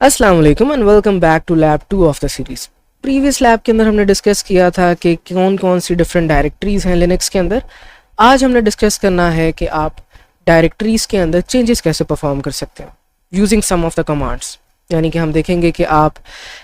अस्सलाम वालेकुम and welcome back to lab 2 of the series. Previous lab के अंदर हमने डिस्कस किया था कि कौन कौन सी डिफरेंट डायरेक्टरीज हैं लिनक्स के अंदर। आज हमने डिस्कस करना है कि आप डायरेक्टरीज के अंदर चेंजेस कैसे परफॉर्म कर सकते हो using some of the commands. यानी कि हम देखेंगे कि आप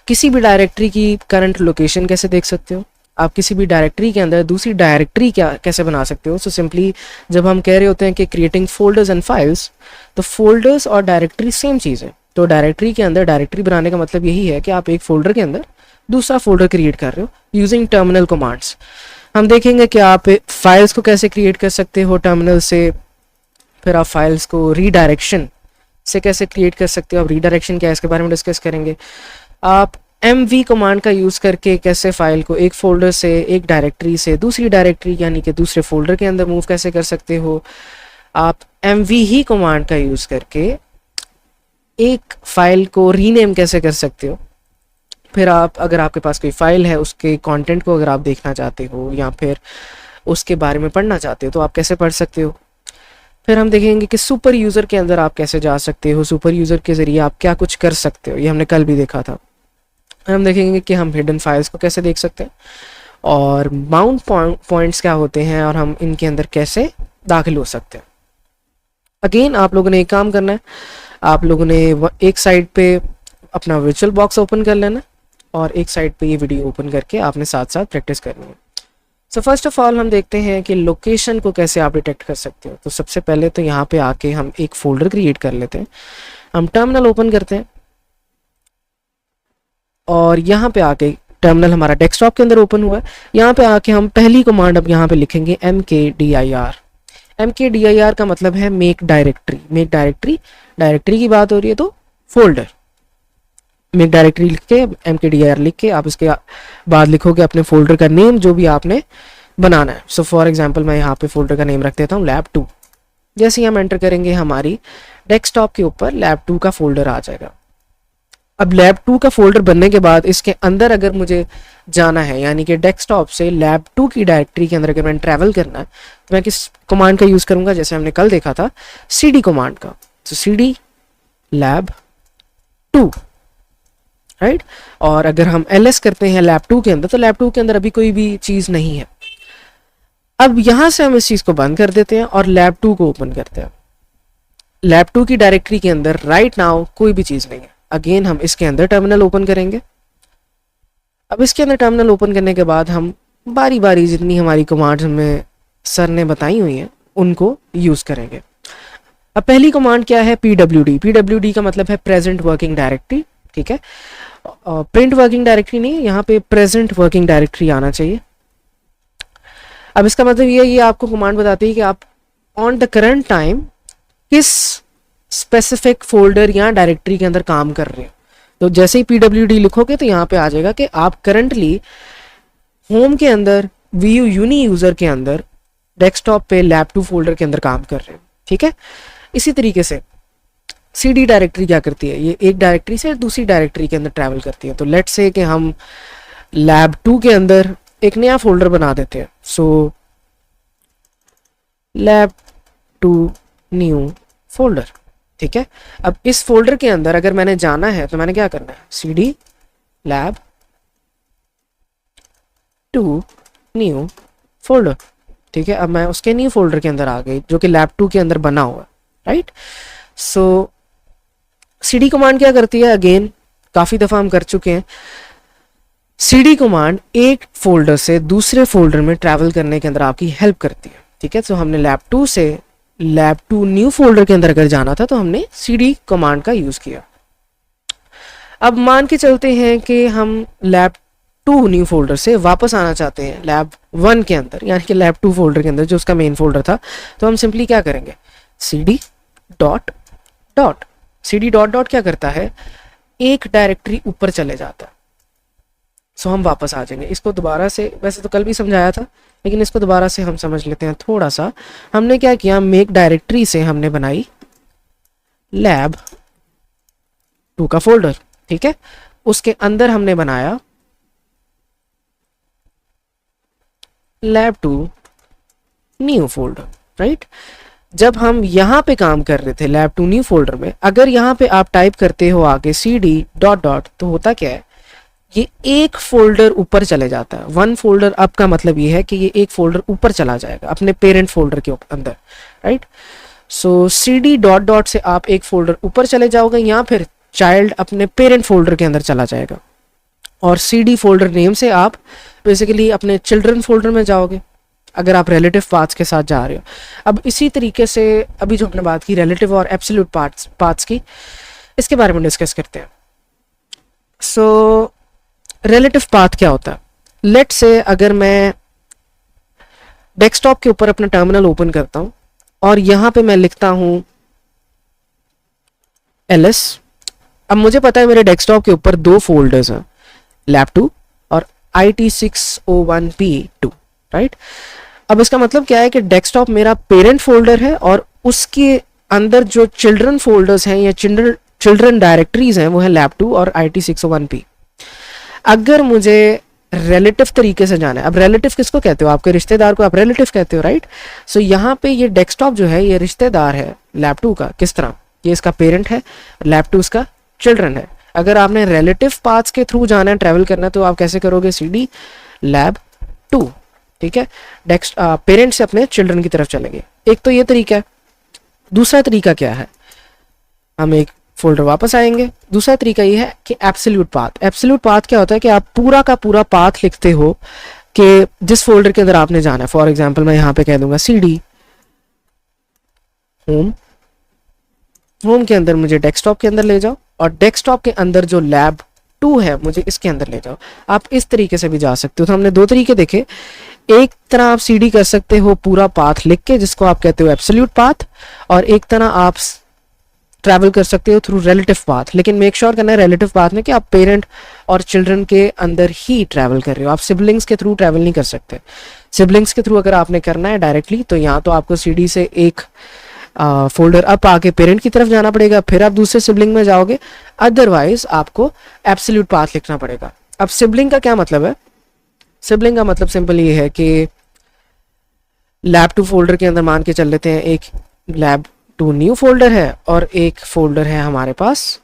किसी भी डायरेक्टरी की करंट लोकेशन कैसे देख सकते हो, आप किसी भी डायरेक्टरी के अंदर दूसरी डायरेक्टरी क्या कैसे बना सकते हो। सो सिंपली जब हम कह रहे होते हैं कि क्रिएटिंग फोल्डर्स एंड फाइल्स, तो फोल्डर्स और डायरेक्टरी सेम चीज़ है। तो डायरेक्टरी के अंदर डायरेक्टरी बनाने का मतलब यही है कि आप एक फोल्डर के अंदर दूसरा फोल्डर क्रिएट कर रहे हो यूजिंग टर्मिनल कमांड्स। हम देखेंगे कि आप फाइल्स को कैसे क्रिएट कर सकते हो टर्मिनल से, फिर आप फाइल्स को रीडायरेक्शन से कैसे क्रिएट कर सकते हो। आप रीडायरेक्शन क्या है इसके बारे में डिस्कस करेंगे। आप mv कमांड का यूज़ करके कैसे फाइल को एक फोल्डर से, एक डायरेक्टरी से दूसरी डायरेक्टरी यानी कि दूसरे फोल्डर के अंदर मूव कैसे कर सकते हो। आप mv ही कमांड का यूज़ करके एक फाइल को रीनेम कैसे कर सकते हो। फिर आप अगर आपके पास कोई फाइल है उसके कंटेंट को अगर आप देखना चाहते हो या फिर उसके बारे में पढ़ना चाहते हो तो आप कैसे पढ़ सकते हो। फिर हम देखेंगे कि सुपर यूज़र के अंदर आप कैसे जा सकते हो, सुपर यूज़र के ज़रिए आप क्या कुछ कर सकते हो, ये हमने कल भी देखा था। हम देखेंगे कि हम हिडन फाइल्स को कैसे देख सकते हैं और माउंट पॉइंट्स क्या होते हैं और हम इनके अंदर कैसे दाखिल हो सकते हैं। अगेन आप लोगों ने एक काम करना है, आप लोगों ने एक साइड पे अपना वर्चुअल बॉक्स ओपन कर लेना और एक साइड पे ये वीडियो ओपन करके आपने साथ साथ प्रैक्टिस करनी है। सो फर्स्ट ऑफ ऑल हम देखते हैं कि लोकेशन को कैसे आप डिटेक्ट कर सकते हो। तो सबसे पहले तो यहाँ पे आके हम एक फोल्डर क्रिएट कर लेते हैं। हम टर्मिनल ओपन करते हैं और यहाँ पे आके टर्मिनल हमारा डेस्कटॉप के अंदर ओपन हुआ है। यहाँ पे आके हम पहली कमांड अब यहाँ पे लिखेंगे mkdir। mkdir का मतलब है make directory. Make directory, directory की बात हो रही है तो फोल्डर। मेक डायरेक्टरी लिख के mkdir लिख के आप इसके बाद लिखोगे अपने फोल्डर का नेम जो भी आपने बनाना है। सो फॉर एग्जांपल मैं यहाँ पे फोल्डर का नेम रख देता हूँ lab 2। जैसे ही हम एंटर करेंगे हमारी डेस्कटॉप के ऊपर lab 2 का फोल्डर आ जाएगा। अब lab 2 का फोल्डर बनने के बाद इसके अंदर अगर मुझे जाना है यानी कि डेस्कटॉप से lab 2 की डायरेक्टरी के अंदर अगर मैंने ट्रैवल करना है तो मैं किस कमांड का यूज़ करूँगा, जैसे हमने कल देखा था cd कमांड का। तो cd lab 2, राइट। और अगर हम ls करते हैं lab 2 के अंदर तो lab 2 के अंदर अभी कोई भी चीज़ नहीं है। अब यहाँ से हम इस चीज़ को बंद कर देते हैं और lab 2 को ओपन करते हैं। lab 2 की डायरेक्टरी के अंदर राइट नाउ कोई भी चीज़ नहीं है। अगेन हम इसके अंदर टर्मिनल ओपन करेंगे। अब इसके अंदर टर्मिनल ओपन करने के बाद हम बारी बारी जितनी हमारी कमांड्स हमें सर ने बताई हुई हैं उनको यूज़ करेंगे। अब पहली कमांड क्या है, pwd। pwd का मतलब है प्रेजेंट वर्किंग डायरेक्टरी, ठीक है। प्रिंट वर्किंग डायरेक्टरी नहीं, यहाँ पे प्रेजेंट वर्किंग डायरेक्टरी आना चाहिए। अब इसका मतलब ये आपको कमांड बताती है कि आप ऑन द करंट टाइम किस स्पेसिफिक फोल्डर या डायरेक्टरी के अंदर काम कर रहे हो। तो जैसे ही pwd लिखोगे तो यहाँ पे आ जाएगा कि आप करंटली होम के अंदर vu uni यूजर के अंदर डेस्कटॉप पे lab 2 फोल्डर के अंदर काम कर रहे हो, ठीक है। इसी तरीके से cd डायरेक्टरी क्या करती है, ये एक डायरेक्टरी से दूसरी डायरेक्टरी के अंदर ट्रैवल करती है। तो लेट्स से कि हम lab 2 के अंदर एक नया फोल्डर बना देते हैं। सो lab 2 न्यू फोल्डर, ठीक है। अब इस फोल्डर के अंदर अगर मैंने जाना है तो मैंने क्या करना है, cd lab 2 न्यू फोल्डर, ठीक है। अब मैं उसके न्यू फोल्डर के अंदर आ गई जो कि lab 2 के अंदर बना हुआ है, राइट। सो cd कमांड क्या करती है, अगेन काफ़ी दफ़ा हम कर चुके हैं। cd कमांड एक फोल्डर से दूसरे फोल्डर में ट्रैवल करने के अंदर आपकी हेल्प करती है, ठीक है। तो हमने lab 2 से lab 2 न्यू फोल्डर के अंदर अगर जाना था तो हमने cd कमांड का यूज़ किया। अब मान के चलते हैं कि हम lab 2 न्यू फोल्डर से वापस आना चाहते हैं lab 1 के अंदर यानी कि lab 2 फोल्डर के अंदर जो उसका मेन फोल्डर था। तो हम सिंपली क्या करेंगे, cd dot dot. cd dot dot क्या करता है, एक डायरेक्टरी ऊपर चले जाता है। सो हम वापस आ जाएंगे। इसको दोबारा से, वैसे तो कल भी समझाया था लेकिन इसको दोबारा से हम समझ लेते हैं थोड़ा सा। हमने क्या किया, मेक डायरेक्टरी से हमने बनाई lab 2 का फोल्डर, ठीक है। उसके अंदर हमने बनाया lab 2 न्यू फोल्डर, राइट। जब हम यहाँ पे काम कर रहे थे लैब 2 न्यू फोल्डर में, अगर यहाँ पे आप टाइप करते हो आगे cd डॉट डॉट, तो होता क्या है, ये एक फोल्डर ऊपर चले जाता है। 1 फोल्डर अप का मतलब ये है कि ये एक फोल्डर ऊपर चला जाएगा अपने पेरेंट फोल्डर के अंदर, राइट। सो cd डॉट डॉट से आप एक फोल्डर ऊपर चले जाओगे, या फिर चाइल्ड अपने पेरेंट फोल्डर के अंदर चला जाएगा, और cd फोल्डर नेम से आप बेसिकली अपने चिल्ड्रन फोल्डर में जाओगे अगर आप रिलेटिव पाथ्स के साथ जा रहे हो। अब इसी तरीके से अभी जो हमने बात की रिलेटिव और एब्सोल्यूट पाथ्स की, इसके बारे में डिस्कस करते हैं। सो रिलेटिव पाथ क्या होता है? लेट से अगर मैं डेस्कटॉप के ऊपर अपना टर्मिनल ओपन करता हूं और यहां पे मैं लिखता हूं ls। अब मुझे पता है मेरे डेस्कटॉप के ऊपर 2 फोल्डर्स हैं, lab2 और IT601P2, राइट। अब इसका मतलब क्या है कि डेस्कटॉप मेरा पेरेंट फोल्डर है और उसके अंदर जो चिल्ड्रन फोल्डर्स हैं या चिल्ड्रन डायरेक्टरीज हैं वो है lab2 और IT601P। अगर मुझे रिलेटिव तरीके से जाना है, अब रिलेटिव किसको कहते हो? आपके रिश्तेदार को आप रिलेटिव कहते हो, राइट। सो यहाँ पे ये डेस्कटॉप जो है ये रिश्तेदार है lab2 का। किस तरह? ये इसका पेरेंट है, lab2 इसका चिल्ड्रन है। अगर आपने रिलेटिव पाथ्स के थ्रू जाना है, ट्रेवल करना है, तो आप कैसे करोगे? cd lab2, ठीक है। पेरेंट से अपने चिल्ड्रन की तरफ चलेंगे। एक तो ये तरीका है। दूसरा तरीका क्या है? हम एक फोल्डर वापस आएंगे। दूसरा तरीका ये है कि एब्सोल्यूट पाथ। एब्सोल्यूट पाथ क्या होता है कि आप पूरा का पूरा पाथ लिखते हो कि जिस फोल्डर के अंदर आपने जाना है। फॉर एग्जांपल मैं यहाँ पे कह दूंगा cd होम के अंदर मुझे डेस्कटॉप के अंदर ले जाओ, और डेस्कटॉप के अंदर जो lab2 है मुझे इसके अंदर ले जाओ। आप इस तरीके से भी जा सकते हो। तो हमने 2 तरीके देखे। एक तरह आप cd कर सकते हो पूरा पाथ लिख के, जिसको आप कहते हो एब्सोल्यूट पाथ, और एक तरह आप ट्रैवल कर सकते हो थ्रू रिलेटिव पाथ। लेकिन मेक श्योर करना है रिलेटिव पाथ में कि आप पेरेंट और चिल्ड्रन के अंदर ही ट्रैवल कर रहे हो। आप सिबलिंग्स के थ्रू ट्रैवल नहीं कर सकते। सिबलिंग्स के थ्रू अगर आपने करना है डायरेक्टली, तो यहाँ तो आपको cd से एक फोल्डर अप आके पेरेंट की तरफ जाना पड़ेगा, फिर आप दूसरे सिबलिंग में जाओगे। अदरवाइज आपको एब्सोल्यूट पाथ लिखना पड़ेगा। अब सिबलिंग का क्या मतलब है? सिबलिंग का मतलब सिंपल ये है कि lab2 फोल्डर के अंदर मान के चल लेते हैं एक lab2 न्यू फोल्डर है और एक फोल्डर है हमारे पास,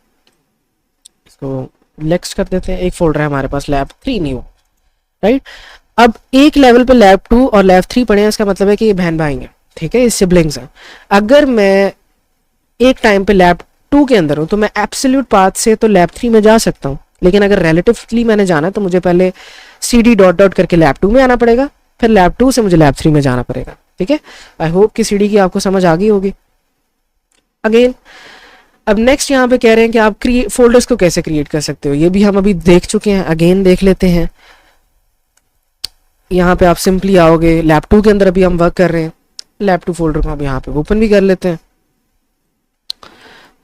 इसको नेक्स्ट कर देते हैं, एक फोल्डर है हमारे पास lab3 न्यू, राइट। अब एक लेवल पे lab2 और lab3 पढ़े हैं, इसका मतलब है कि ये बहन भाई हैं, ठीक है, ये सिबलिंग्स हैं। अगर मैं एक टाइम पे lab2 के अंदर हूं तो मैं एब्सोल्यूट पाथ से तो lab3 में जा सकता हूं, लेकिन अगर रिलेटिवली मैंने जाना तो मुझे पहले cd डॉट डॉट करके lab2 में आना पड़ेगा, फिर lab2 से मुझे lab3 में जाना पड़ेगा, ठीक है। आई होप कि cd की आपको समझ आ गई होगी। अगेन अब नेक्स्ट यहाँ पे कह रहे हैं कि आप फोल्डर्स को कैसे क्रिएट कर सकते हो। ये भी हम अभी देख चुके हैं, अगेन देख लेते हैं। यहाँ पे आप सिंपली आओगे, lab2 के अंदर अभी हम वर्क कर रहे हैं, lab2 फोल्डर को हम यहाँ पे ओपन भी कर लेते हैं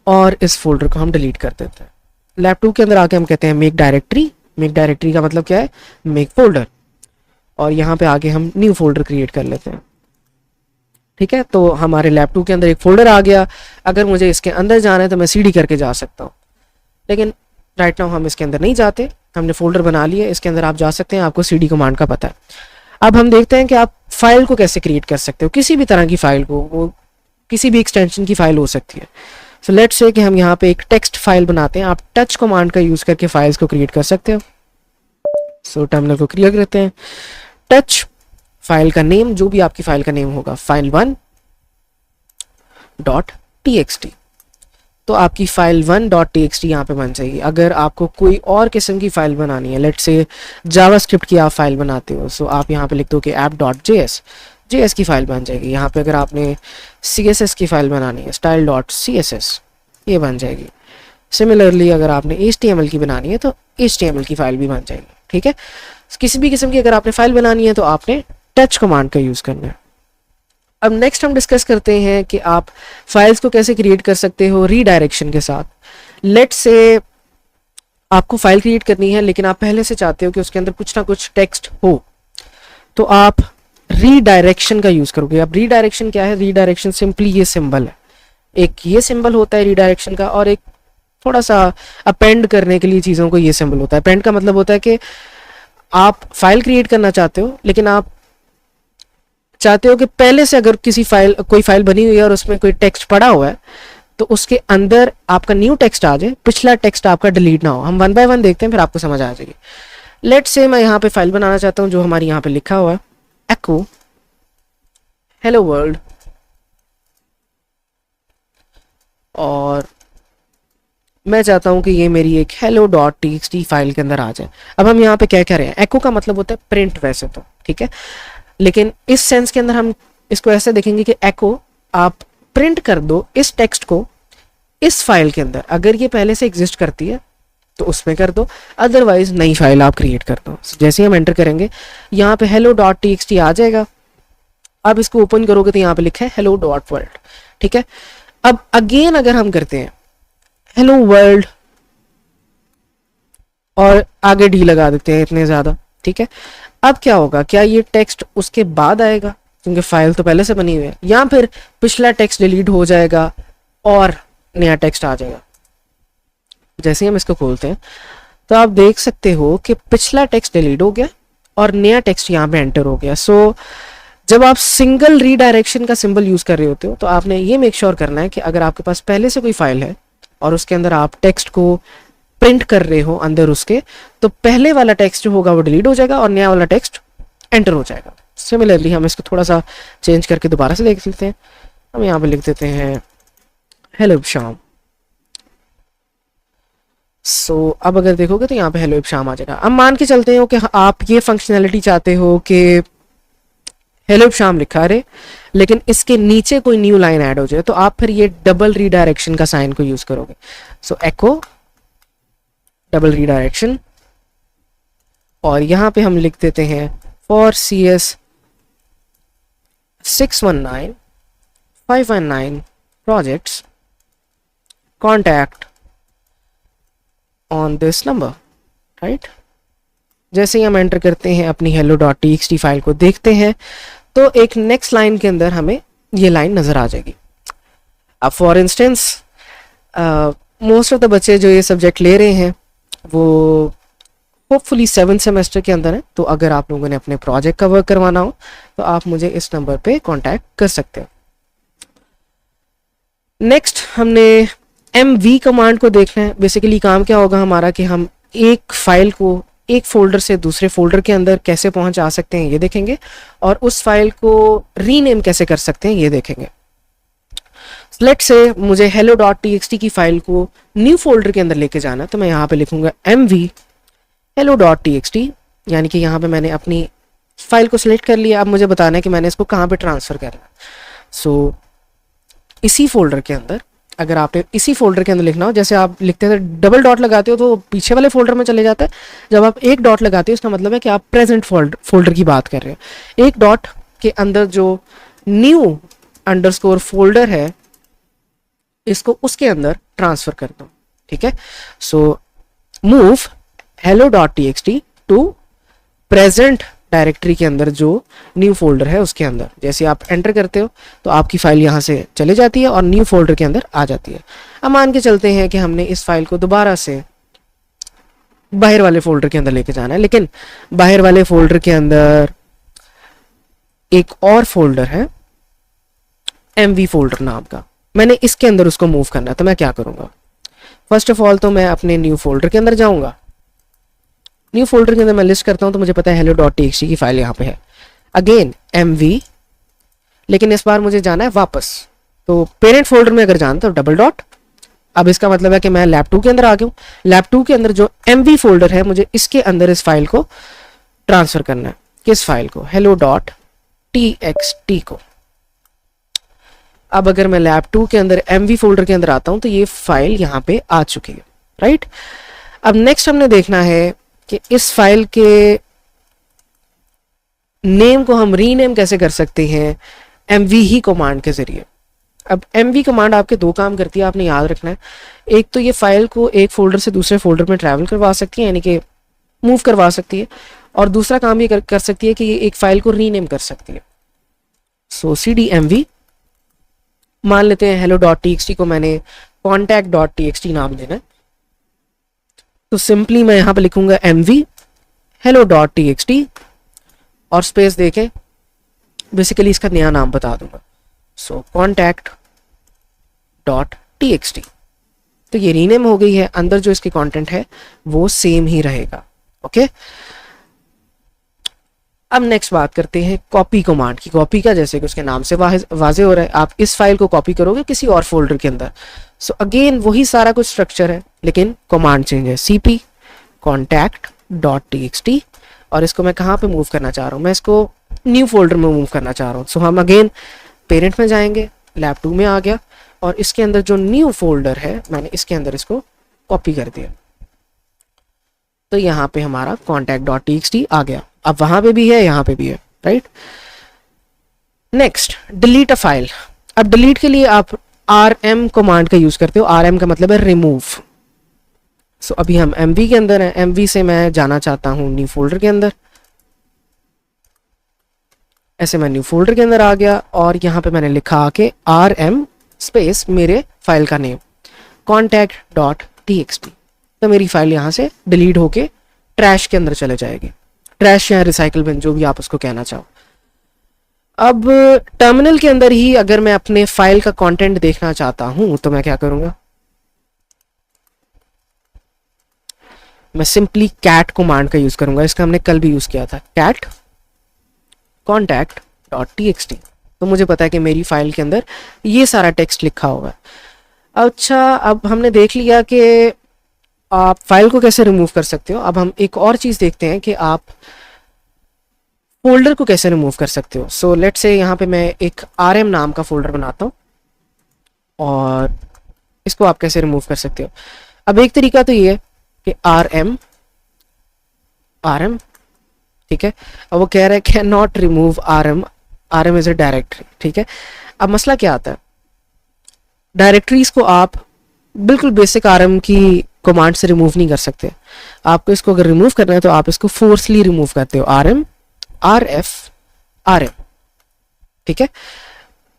और इस फोल्डर को हम डिलीट कर देते हैं। lab2 के अंदर आके हम कहते हैं मेक डायरेक्टरी। मेक डायरेक्टरी का मतलब क्या है? Make folder. और यहाँ पे आगे हम न्यू फोल्डर क्रिएट कर लेते हैं, ठीक है। तो हमारे lab2 के अंदर एक फोल्डर आ गया। अगर मुझे इसके अंदर जाना है तो मैं cd करके जा सकता हूँ, लेकिन राइट नाउ हम इसके अंदर नहीं जाते। हमने फोल्डर बना लिया, इसके अंदर आप जा सकते हैं, आपको cd कमांड का पता है। अब हम देखते हैं कि आप फाइल को कैसे क्रिएट कर सकते हो, किसी भी तरह की फाइल को, वो किसी भी एक्सटेंशन की फाइल हो सकती है। सो लेट्स से कि हम यहाँ पे एक टेक्स्ट फाइल बनाते हैं। आप टच कमांड का यूज करके फाइल्स को क्रिएट कर सकते हो। सो टर्मिनल को क्लियर करते हैं। टच फाइल का नेम, जो भी आपकी फाइल का नेम होगा, file1.txt, तो आपकी file1.txt यहाँ पे बन जाएगी। अगर आपको कोई और किस्म की फाइल बनानी है, लेट्स से जावास्क्रिप्ट की आप फाइल बनाते हो, सो आप यहाँ पे लिख दो कि app.js की फाइल बन जाएगी। यहाँ पे अगर आपने css की फाइल बनानी है, style.css, ये बन जाएगी। सिमिलरली अगर आपने HTML की बनानी है तो HTML की फाइल भी बन जाएगी, ठीक है। किसी भी किस्म की अगर आपने फाइल बनानी है तो आपने टच कमांड का यूज करना है। अब नेक्स्ट हम डिस्कस करते हैं कि आप फाइल्स को कैसे क्रिएट कर सकते हो रीडायरेक्शन के साथ। लेट्स से आपको फाइल क्रिएट करनी है, लेकिन आप पहले से चाहते हो कि उसके अंदर कुछ ना कुछ टेक्स्ट हो, तो आप रीडायरेक्शन का यूज करोगे। अब रीडायरेक्शन क्या है? रीडायरेक्शन सिंपली ये सिंबल है, एक ये सिंबल होता है रीडायरेक्शन का, और एक थोड़ा सा अपेंड करने के लिए चीज़ों को ये सिंबल होता है। अपेंड का मतलब होता है कि आप फाइल क्रिएट करना चाहते हो, लेकिन आप चाहते हो कि पहले से अगर कोई फाइल बनी हुई है और उसमें कोई टेक्स्ट पड़ा हुआ है तो उसके अंदर आपका न्यू टेक्स्ट आ जाए, पिछला टेक्स्ट आपका डिलीट ना हो। हम वन बाय वन देखते हैं, फिर आपको समझ आ जाएगी। लेट्स से मैं यहाँ पे फाइल बनाना चाहता हूँ जो हमारी यहाँ पे लिखा हुआ है echo hello world, और मैं चाहता हूं कि ये मेरी एक hello.txt फाइल के अंदर आ जाए। अब हम यहाँ पे क्या कह रहे हैं, echo का मतलब होता है प्रिंट वैसे तो, ठीक है, लेकिन इस सेंस के अंदर हम इसको ऐसे देखेंगे कि echo आप प्रिंट कर दो इस टेक्स्ट को इस फाइल के अंदर। अगर ये पहले से एग्जिस्ट करती है तो उसमें कर दो, अदरवाइज नई फाइल आप क्रिएट कर दो। जैसे ही हम एंटर करेंगे यहाँ पे hello.txt आ जाएगा। अब इसको ओपन करोगे तो यहाँ पे लिखा है hello.world, ठीक है। अब अगेन अगर हम करते हैं hello world और आगे डी लगा देते हैं इतने ज्यादा, ठीक है, अब क्या होगा, क्या ये टेक्स्ट उसके बाद आएगा क्योंकि फाइल तो पहले से बनी हुई है, या फिर पिछला टेक्स्ट डिलीट हो जाएगा और नया टेक्स्ट आ जाएगा। जैसे ही हम इसको खोलते हैं तो आप देख सकते हो कि पिछला टेक्स्ट डिलीट हो गया और नया टेक्स्ट यहाँ पे एंटर हो गया। सो जब आप सिंगल रीडायरेक्शन का सिंबल यूज कर रहे होते हो तो आपने ये मेक श्योर करना है कि अगर आपके पास पहले से कोई फाइल है और उसके अंदर आप टेक्स्ट को प्रिंट कर रहे हो अंदर उसके, तो पहले वाला टेक्स्ट जो होगा वो डिलीट हो जाएगा और नया वाला टेक्स्ट एंटर हो जाएगा। सिमिलरली हम इसको थोड़ा सा चेंज करके दोबारा से देख लेते हैं। हम यहाँ पे लिख देते हैं हेलो शाम। सो अब अगर देखोगे तो यहाँ पे हेलो शाम आ जाएगा। अब मान के चलते हो कि आप ये फंक्शनैलिटी चाहते हो कि हेलो शाम लिखा रहे लेकिन इसके नीचे कोई न्यू लाइन ऐड हो जाए, तो आप फिर ये डबल रीडायरेक्शन का साइन को यूज करोगे। सो echo डबल रीडायरेक्शन, और यहां पे हम लिख देते हैं for CS 619 projects contact on this number, right. जैसे ही हम एंटर करते हैं अपनी hello.txt फाइल को देखते हैं तो एक नेक्स्ट लाइन के अंदर हमें ये लाइन नजर आ जाएगी। अब for instance most of the बच्चे जो ये सब्जेक्ट ले रहे हैं वो होपफुली 7th सेमेस्टर के अंदर है, तो अगर आप लोगों ने अपने प्रोजेक्ट का वर्क करवाना हो तो आप मुझे इस नंबर पे कांटेक्ट कर सकते हो। नेक्स्ट हमने mv कमांड को देखना है। बेसिकली काम क्या होगा हमारा कि हम एक फाइल को एक फोल्डर से दूसरे फोल्डर के अंदर कैसे पहुंचा सकते हैं ये देखेंगे, और उस फाइल को रीनेम कैसे कर सकते हैं ये देखेंगे। लेट्स से मुझे hello.txt की फाइल को न्यू फोल्डर के अंदर लेके जाना, तो मैं यहाँ पे लिखूंगा mv hello.txt, यानी कि यहाँ पे मैंने अपनी फाइल को सिलेक्ट कर लिया। अब मुझे बताना है कि मैंने इसको कहाँ पे ट्रांसफर करना है। सो इसी फोल्डर के अंदर, अगर आपने इसी फोल्डर के अंदर लिखना हो, जैसे आप लिखते थे डबल डॉट लगाते हो तो पीछे वाले फोल्डर में चले जाता है। जब आप एक डॉट लगाते हो इसका मतलब है कि आप प्रेजेंट फोल्डर की बात कर रहे हो। एक डॉट के अंदर जो न्यू अंडरस्कोर फोल्डर है इसको उसके अंदर ट्रांसफर कर दो, ठीक है। So move hello.txt to present directory के अंदर जो न्यू फोल्डर है उसके अंदर। जैसे आप एंटर करते हो तो आपकी फाइल यहाँ से चले जाती है और न्यू फोल्डर के अंदर आ जाती है। अब मान के चलते हैं कि हमने इस फाइल को दोबारा से बाहर वाले फोल्डर के अंदर लेके जाना है, लेकिन बाहर वाले फोल्डर के अंदर एक और फोल्डर है mv फोल्डर नाम का, मैंने इसके अंदर उसको मूव करना है। तो मैं क्या करूंगा, फर्स्ट ऑफ ऑल तो मैं अपने न्यू फोल्डर के अंदर जाऊंगा। न्यू फोल्डर के अंदर मैं लिस्ट करता हूं तो मुझे पता है hello.txt की फाइल यहाँ पे है। अगेन mv, लेकिन इस बार मुझे जाना है वापस, तो पेरेंट फोल्डर में अगर जाना तो डबल डॉट। अब इसका मतलब है कि मैं लैब 2 के अंदर आ गया हूँ। लैब 2 के अंदर जो mv फोल्डर है मुझे इसके अंदर इस फाइल को ट्रांसफर करना है। किस फाइल को, hello.txt को। अब अगर मैं लैब 2 के अंदर mv फोल्डर के अंदर आता हूं तो ये फाइल यहाँ पे आ चुकी है, राइट। अब नेक्स्ट हमने देखना है कि इस फाइल के नेम को हम रीनेम कैसे कर सकते हैं mv ही कमांड के जरिए। अब mv कमांड आपके दो काम करती है, आपने याद रखना है। एक तो ये फाइल को एक फोल्डर से दूसरे फोल्डर में ट्रैवल करवा सकती है, यानी कि मूव करवा सकती है, और दूसरा काम ये कर सकती है कि ये एक फाइल को रीनेम कर सकती है। सो cdmv, मान लेते हैं hello.txt को मैंने contact.txt नाम देना है, तो सिंपली मैं यहां पे लिखूंगा mv hello.txt और स्पेस देके बेसिकली इसका नया नाम बता दूंगा। सो कॉन्टैक्ट डॉट txt, तो ये रीनेम हो गई है, अंदर जो इसकी कंटेंट है वो सेम ही रहेगा। ओके, अब नेक्स्ट बात करते हैं कॉपी कमांड की। कॉपी का जैसे कि उसके नाम से वाजे हो रहा है, आप इस फाइल को कॉपी करोगे किसी और फोल्डर के अंदर। सो अगेन वही सारा कुछ स्ट्रक्चर है, लेकिन कमांड चेंज है, cp contact.txt, और इसको मैं कहाँ पे मूव करना चाह रहा हूँ, मैं इसको न्यू फोल्डर में मूव करना चाह रहा हूँ। सो हम अगेन पेरेंट में जाएंगे, लैब 2 में आ गया, और इसके अंदर जो न्यू फोल्डर है मैंने इसके अंदर इसको कॉपी कर दिया, तो यहाँ पे हमारा contact.txt आ गया। अब वहां पे भी है, यहाँ पे भी है, right. Next, delete a file. अब डिलीट के लिए आप rm कमांड का यूज करते हो। rm का मतलब है रिमूव। सो अभी हम mv के अंदर हैं, mv से मैं जाना चाहता हूँ न्यू फोल्डर के अंदर। ऐसे मैं न्यू फोल्डर के अंदर आ गया, और यहाँ पे मैंने लिखा कि rm स्पेस मेरे फाइल का नेम contact.txt, तो मेरी फाइल यहाँ से डिलीट होके ट्रैश के अंदर चले जाएगी, ट्रैश या रिसाइकल बिन, जो भी आप उसको कहना चाहो। अब टर्मिनल के अंदर ही अगर मैं अपने फाइल का कंटेंट देखना चाहता हूं तो मैं क्या करूंगा, मैं सिंपली कैट कमांड का यूज करूंगा। इसका हमने कल भी यूज किया था, कैट contact.txt, तो मुझे पता है कि मेरी फाइल के अंदर ये सारा टेक्स्ट लिखा हुआ है। अच्छा, अब हमने देख लिया कि आप फाइल को कैसे रिमूव कर सकते हो। अब हम एक और चीज देखते हैं कि आप फोल्डर को कैसे रिमूव कर सकते हो। सो लेट्स से यहाँ पे मैं एक rm नाम का फोल्डर बनाता हूँ, और इसको आप कैसे रिमूव कर सकते हो। अब एक तरीका तो ये है कि rm ठीक है, अब वो कह रहा है can not remove rm is a directory. ठीक है, अब मसला क्या आता है, डायरेक्टरीज को आप बिल्कुल बेसिक rm की कमांड से रिमूव नहीं कर सकते। आपको इसको अगर रिमूव करना है तो आप इसको फोर्सली रिमूव करते हो, rm rm। ठीक है,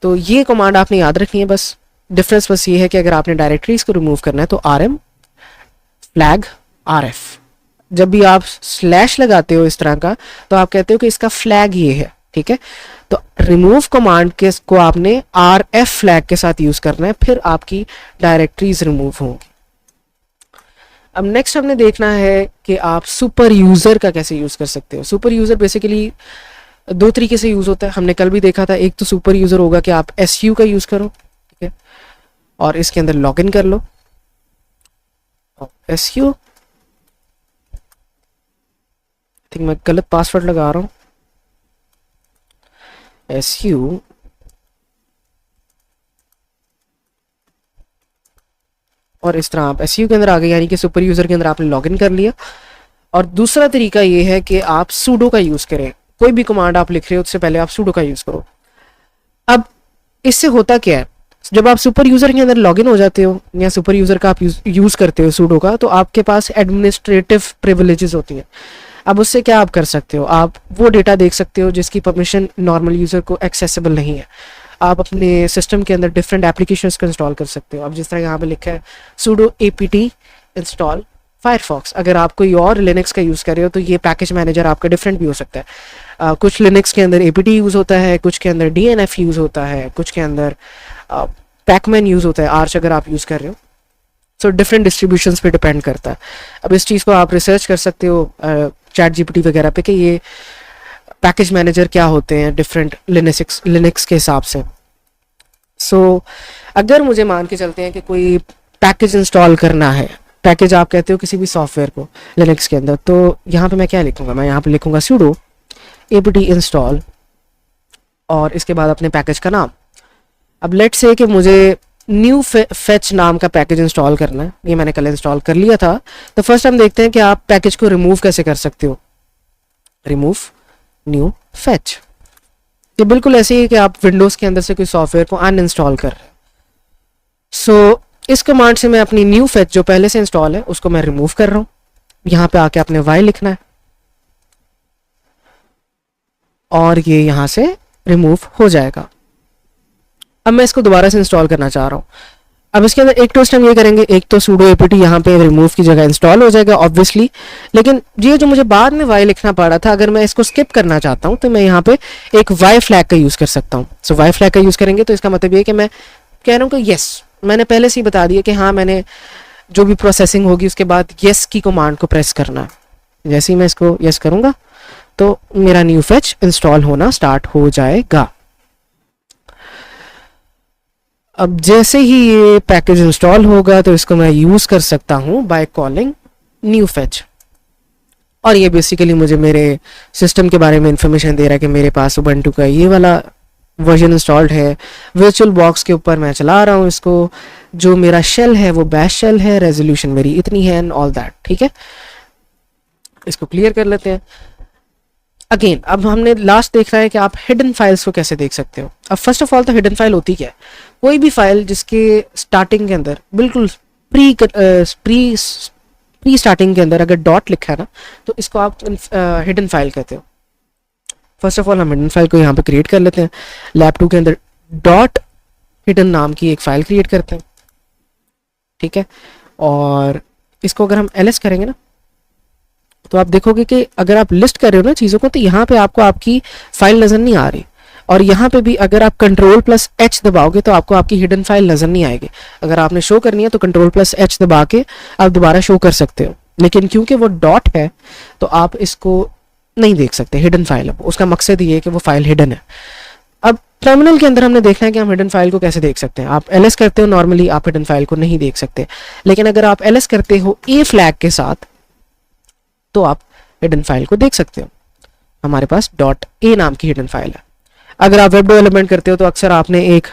तो ये कमांड आपने याद रखनी है। बस डिफरेंस बस ये है कि अगर आपने डायरेक्टरीज को रिमूव करना है तो rm फ्लैग rf। जब भी आप स्लैश लगाते हो इस तरह का, तो आप कहते हो कि इसका फ्लैग ये है। ठीक है, तो रिमूव कमांड के को आपने rf फ्लैग के साथ यूज करना है, फिर आपकी डायरेक्टरीज रिमूव होंगी। अब नेक्स्ट हमने देखना है कि आप सुपर यूजर का कैसे यूज कर सकते हो। सुपर यूजर बेसिकली दो तरीके से यूज होता है, हमने कल भी देखा था। एक तो सुपर यूजर होगा कि आप su का यूज करो, ठीक है, और इसके अंदर लॉग इन कर लो। su, थिंक मैं गलत पासवर्ड लगा रहा हूं, su और इस तरह आप SU के अंदर आ गए, यानी कि सुपर यूजर के अंदर आपने लॉगिन कर लिया। और दूसरा तरीका ये है कि आप सूडो का यूज करें। कोई भी कमांड आप लिख रहे हो उससे पहले आप सूडो का यूज करो। अब इससे होता क्या है, जब आप सुपर यूजर के अंदर लॉगिन हो जाते हो या सुपर यूजर का आप यूज करते हो सूडो का, तो आपके पास एडमिनिस्ट्रेटिव प्रिविलेजेस होती हैं। अब उससे क्या आप कर सकते हो, आप वो डेटा देख सकते हो जिसकी परमिशन नॉर्मल यूजर को एक्सेसिबल नहीं है। आप अपने सिस्टम के अंदर डिफरेंट एप्लीकेशंस को इंस्टॉल कर सकते हो। अब जिस तरह यहाँ पे लिखा है sudo apt इंस्टॉल फायरफॉक्स, अगर आप कोई और लिनक्स का यूज़ कर रहे हो तो ये पैकेज मैनेजर आपका डिफरेंट भी हो सकता है। कुछ लिनक्स के अंदर apt यूज़ होता है, कुछ के अंदर dnf यूज़ होता है, कुछ के अंदर पैकमैन यूज़ होता है, आर्च अगर आप यूज़ कर रहे हो। सो डिफरेंट डिस्ट्रीब्यूशंस पे डिपेंड करता है। अब इस चीज़ को आप रिसर्च कर सकते हो चैट जीपीटी वगैरह पे कि ये पैकेज मैनेजर क्या होते हैं डिफरेंट लिनक्स के हिसाब से। सो अगर मुझे मान के चलते हैं कि कोई पैकेज इंस्टॉल करना है, पैकेज आप कहते हो किसी भी सॉफ्टवेयर को लिनक्स के अंदर, तो यहाँ पे मैं क्या लिखूंगा, मैं यहाँ पे लिखूंगा sudo apt इंस्टॉल और इसके बाद अपने पैकेज का नाम। अब लेट्स से कि मुझे न्यू फेच नाम का पैकेज इंस्टॉल करना है, ये मैंने कल इंस्टॉल कर लिया था। तो फर्स्ट हम देखते हैं कि आप पैकेज को रिमूव कैसे कर सकते हो। रिमूव न्यू फेच, ये बिल्कुल ऐसे ही कि आप विंडोज के अंदर से कोई सॉफ्टवेयर को अनइंस्टॉल कर रहे हैं। सो इस कमांड से मैं अपनी न्यू फेच जो पहले से इंस्टॉल है उसको मैं रिमूव कर रहा हूं। यहां पे आके आपने y लिखना है और ये यहां से रिमूव हो जाएगा। अब मैं इसको दोबारा से इंस्टॉल करना चाह रहा हूं, अब इसके अंदर एक ट्विस्ट हम ये करेंगे, एक तो sudo apt यहाँ पे रिमूव की जगह इंस्टॉल हो जाएगा ऑब्वियसली, लेकिन ये जो मुझे बाद में वाई लिखना पड़ा था, अगर मैं इसको स्किप करना चाहता हूँ तो मैं यहाँ पे एक वाई फ्लैग का यूज़ कर सकता हूँ। सो वाई फ्लैग का यूज़ करेंगे तो इसका मतलब ये कि मैं कह रहा हूँ कि यस, मैंने पहले से ही बता दिया कि हाँ मैंने जो भी प्रोसेसिंग होगी उसके बाद यस की कमांड को प्रेस करना है। जैसे ही मैं इसको यस करूँगा तो मेरा न्यू फेच इंस्टॉल होना स्टार्ट हो जाएगा। अब जैसे ही ये पैकेज इंस्टॉल होगा तो इसको मैं यूज़ कर सकता हूँ बाय कॉलिंग न्यू फेच, और ये बेसिकली मुझे मेरे सिस्टम के बारे में इंफॉर्मेशन दे रहा है कि मेरे पास उबंटू का ये वाला वर्जन इंस्टॉल्ड है, वर्चुअल बॉक्स के ऊपर मैं चला रहा हूँ इसको, जो मेरा शेल है वो बैश शेल है, रेजोल्यूशन मेरी इतनी है एंड ऑल दैट। ठीक है, इसको क्लियर कर लेते हैं। अगेन अब हमने लास्ट देख रहा है कि आप हिडन फाइल्स को कैसे देख सकते हो। अब फर्स्ट ऑफ ऑल तो हिडन फाइल होती क्या है? कोई भी फाइल जिसके स्टार्टिंग के अंदर बिल्कुल प्री स्टार्टिंग के अंदर अगर डॉट लिखा है ना तो इसको आप हिडन फाइल कहते हो। फर्स्ट ऑफ ऑल हम हिडन फाइल को यहाँ पे क्रिएट कर लेते हैं। लैब 2 के अंदर डॉट हिडन नाम की एक फाइल क्रिएट करते हैं। ठीक है, और इसको अगर हम ls करेंगे ना तो आप देखोगे कि अगर आप लिस्ट कर रहे हो ना चीज़ों को तो यहाँ पे आपको आपकी फाइल नज़र नहीं आ रही, और यहाँ पे भी अगर आप Ctrl+H दबाओगे तो आपको आपकी हिडन फाइल नज़र नहीं आएगी। अगर आपने शो करनी है तो Ctrl+H दबा के आप दोबारा शो कर सकते हो, लेकिन क्योंकि वो डॉट है तो आप इसको नहीं देख सकते, हिडन फाइल है। उसका मकसद ये है कि वो फाइल हिडन है। अब टर्मिनल के अंदर हमने देखना है कि हम हिडन फाइल को कैसे देख सकते हैं। आप ls करते हो नॉर्मली, आप हिडन फाइल को नहीं देख सकते, लेकिन अगर आप ls करते हो a फ्लैग के साथ तो आप हिडन फाइल को देख सकते हो। हमारे पास .a नाम की हिडन फाइल है। अगर आप वेब डेवलपमेंट करते हो तो अक्सर आपने एक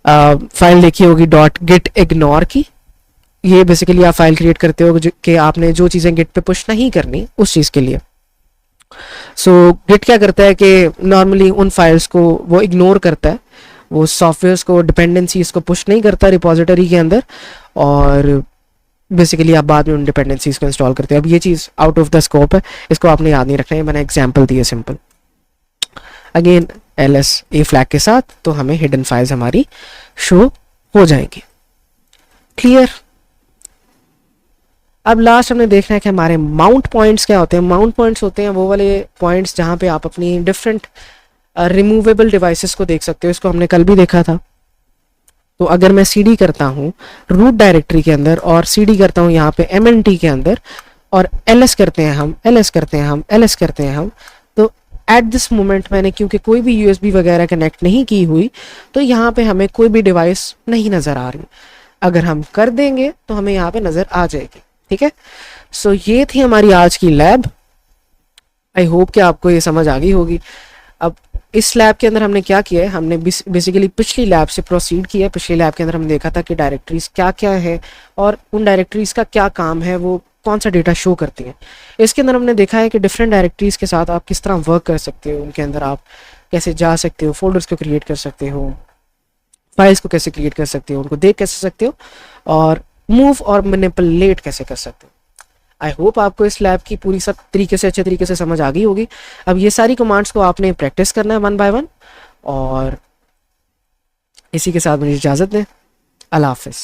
फाइल देखी होगी .gitignore की। ये बेसिकली आप फाइल क्रिएट करते हो कि आपने जो चीज़ें गिट पे पुश नहीं करनी उस चीज़ के लिए। सो गिट क्या करता है कि नॉर्मली उन फाइल्स को वो इग्नोर करता है, वो सॉफ्टवेयर्स को डिपेंडेंसीज को पुश नहीं करता रिपोजिटरी के अंदर, और बेसिकली आप बाद में उन डिपेंडेंसीज को इंस्टॉल करते हैं। अब ये चीज़ आउट ऑफ द स्कोप है, इसको आपने याद नहीं रखना है, मैंने एग्जांपल दिए simple. Again ls a flag के साथ तो हमें हिडन फाइल्स हमारी शो हो जाएंगी। क्लियर। अब लास्ट हमने देखना है कि हमारे माउंट पॉइंट्स क्या होते हैं। माउंट पॉइंट्स होते हैं वो वाले पॉइंट्स जहाँ पे आप अपनी डिफरेंट रिमूवेबल डिवाइसेस को देख सकते हो। इसको हमने कल भी देखा था। तो अगर मैं cd करता हूँ रूट डायरेक्टरी के अंदर और cd करता हूँ यहाँ पे mnt के अंदर और ls करते हैं हम, ls करते हैं हम, ls करते हैं हम, तो एट दिस मोमेंट मैंने क्योंकि कोई भी USB वगैरह कनेक्ट नहीं की हुई तो यहाँ पे हमें कोई भी डिवाइस नहीं नज़र आ रही। अगर हम कर देंगे तो हमें यहाँ पे नज़र आ जाएगी। ठीक है, सो ये थी हमारी आज की लैब। आई होप कि आपको ये समझ आ गई होगी। अब इस लैब के अंदर हमने क्या किया है, हमने बेसिकली पिछली लैब से प्रोसीड किया है। पिछली लैब के अंदर हमने देखा था कि डायरेक्टरीज क्या क्या है और उन डायरेक्टरीज का क्या काम है, वो कौन सा डेटा शो करती हैं। इसके अंदर हमने देखा है कि डिफरेंट डायरेक्टरीज के साथ आप किस तरह वर्क कर सकते हो, उनके अंदर आप कैसे जा सकते हो, फोल्डर्स को क्रिएट कर सकते हो, फाइल्स को कैसे क्रिएट कर सकते हो, उनको देख कैसे सकते हो, और मूव और मैनिपुलेट कैसे कर सकते हो। आई होप आपको इस लैब की पूरी सब तरीके से अच्छे तरीके से समझ आ गई होगी। अब ये सारी कमांड्स को आपने प्रैक्टिस करना है 1 by 1, और इसी के साथ मुझे इजाज़त दें। अल्लाह हाफिज़।